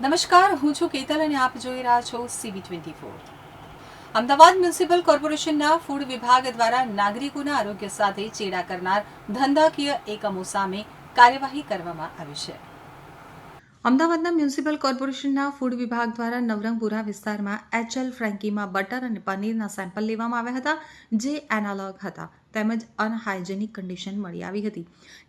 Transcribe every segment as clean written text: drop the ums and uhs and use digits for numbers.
નમસ્કાર, હું છું કેતલ અને આપ જોઈ રહ્યા છો CB24। અમદાવાદ મ્યુનિસિપલ કોર્પોરેશનના ફૂડ વિભાગ દ્વારા નાગરિકોના આરોગ્ય સાથે ચેડા કરનાર ધંધાકીય એકમો સામે કાર્યવાહી કરવામાં આવી છે। અમદાવાદના મ્યુનિસિપલ કોર્પોરેશનના ફૂડ વિભાગ દ્વારા નવરંગપુરા વિસ્તારમાં HL ફ્રેન્કીમાં બટર અને પનીરના સેમ્પલ લેવામાં આવ્યા હતા, જે એનાલોગ હતા તેમજ અનહાઇજેનિક કન્ડિશન મળી આવી હતી।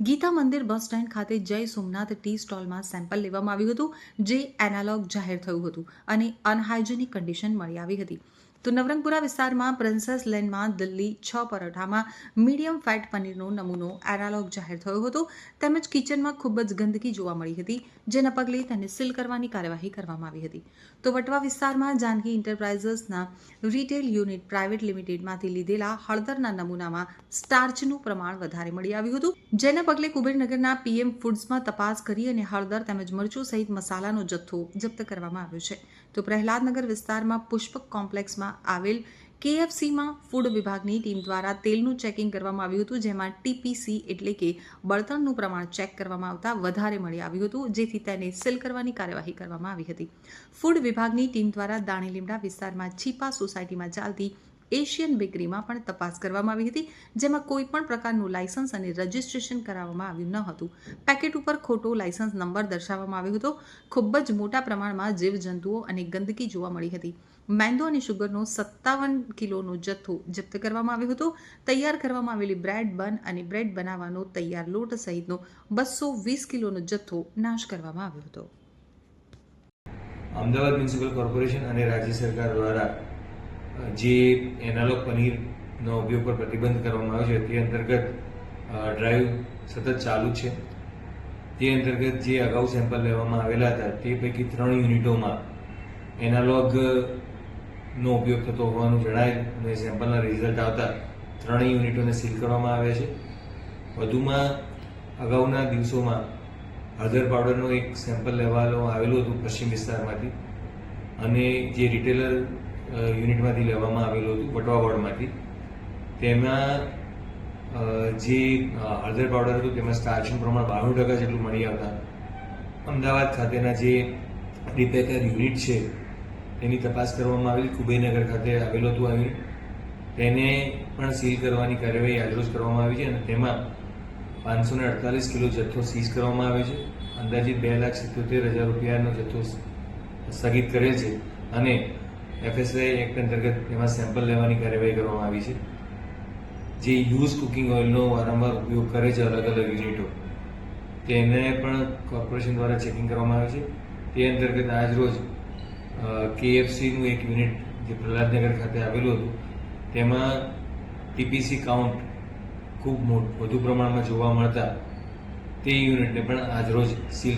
ગીતા મંદિર બસ સ્ટેન્ડ ખાતે જય સોમનાથ ટી સ્ટોલમાં સેમ્પલ લેવામાં આવ્યું હતું, જે એનાલોગ જાહેર થયું હતું અને અનહાઇજેનિક કન્ડિશન મળી આવી હતી। તો નવરંગપુરા વિસ્તારમાં પ્રિન્સેસ લેનમાં દિલ્હી 6 પરોઠામાં મીડિયમ ફેટ પનીરનો નમૂનો એનાલોગ જાહેર થયો હતો તેમજ કિચનમાં ખૂબ જ ગંદકી જોવા મળી હતી, જેના પગલે તેને સીલ કરવાની કાર્યવાહી કરવામાં આવી હતી। તો વટવા વિસ્તારમાં જાનકી એન્ટરપ્રાઇઝીસના રિટેલ યુનિટ પ્રાઇવેટ લિમિટેડમાંથી લીધેલા હળદરના નમૂનામાં સ્ટાર્ચનું પ્રમાણ વધારે મળી આવ્યું હતું, જેના પગલે કુબેરનગરના PM ફૂડ્સમાં તપાસ કરી અને હળદર તેમજ મરચું સહિત મસાલાનો જથ્થો જપ્ત કરવામાં આવ્યો છે। તો પ્રહલાદનગર વિસ્તારમાં પુષ્પક કોમ્પ્લેક્સમાં આવેલ KFCમાં ફૂડ વિભાગની ટીમ દ્વારા તેલનું ચેકિંગ કરવામાં આવ્યું હતું, જેમાં TPC એટલે કે બળતણનું પ્રમાણ ચેક કરવામાં આવતા વધારે મળી આવ્યું હતું, જેથી તેને સીલ કરવાની કાર્યવાહી કરવામાં આવી હતી। ફૂડ વિભાગની ટીમ દ્વારા દાણીલીમડા વિસ્તારમાં છીપા સોસાયટીમાં ચાલતી એશિયન બેકરીમાં પણ તપાસ કરવામાં આવી હતી, જેમાં કોઈ પણ પ્રકારનું લાયસન્સ અને રજિસ્ટ્રેશન કરાવવામાં આવ્યું ન હતું। પેકેટ ઉપર ખોટો લાયસન્સ નંબર દર્શાવવામાં આવ્યો હતો। ખૂબ જ મોટા પ્રમાણમાં જીવજંતુઓ અને ગંદકી જોવા મળી હતી। મેંદો અને શુગરનો 57 કિલોનો જથ્થો જપ્ત કરવામાં આવ્યો હતો। તૈયાર કરવામાં આવેલી બ્રેડ બન અને બ્રેડ બનાવવાનો તૈયાર લોટ સહિતનો 220 કિલોનો જથ્થો નાશ કરવામાં આવ્યો હતો। અમદાવાદ મ્યુનિસિપલ કોર્પોરેશન અને રાજ્ય સરકાર દ્વારા જે એનાલોગ પનીરનો ઉપયોગ પર પ્રતિબંધ કરવામાં આવ્યો છે તે અંતર્ગત ડ્રાઈવ સતત ચાલુ છે। તે અંતર્ગત જે અગાઉ સેમ્પલ લેવામાં આવેલા હતા તે પૈકી 3 યુનિટોમાં એનાલોગનો ઉપયોગ થતો હોવાનું જણાય અને સેમ્પલના રિઝલ્ટ આવતા 3 યુનિટોને સીલ કરવામાં આવ્યા છે। વધુમાં અગાઉના દિવસોમાં હળદર પાવડરનું એક સેમ્પલ લેવામાં આવેલું હતું પશ્ચિમ વિસ્તારમાંથી અને જે રિટેલર યુનિટમાંથી લેવામાં આવેલું હતું વટવા વોર્ડમાંથી। તેમાં જે હળદર પાવડર હતું તેમાં સ્ટાર્ચનું પ્રમાણ 92% જેટલું મળી આવતા અમદાવાદ ખાતેના જે રિપેકર યુનિટ છે તેની તપાસ કરવામાં આવેલી। કુબેરનગર ખાતે આવેલું હતું આ યુનિટ, તેને પણ સીલ કરવાની કાર્યવાહી આજરોજ કરવામાં આવી છે અને તેમાં 548 કિલો જથ્થો સીઝ કરવામાં આવે છે। અંદાજિત 2,77,000 રૂપિયાનો જથ્થો સ્થગિત કરેલ છે અને FSI એક્ટ અંતર્ગત તેમાં સેમ્પલ લેવાની કાર્યવાહી કરવામાં આવી છે। જે યુઝ કુકિંગ ઓઇલનો વારંવાર ઉપયોગ કરે છે અલગ અલગ યુનિટો, તેને પણ કોર્પોરેશન દ્વારા ચેકિંગ કરવામાં આવે છે। તે અંતર્ગત આજરોજ KFCનું એક યુનિટ જે પ્રહલાદનગર ખાતે આવેલું હતું તેમાં TPC કાઉન્ટ ખૂબ વધુ પ્રમાણમાં જોવા મળતા તે યુનિટને પણ આજરોજ સીલ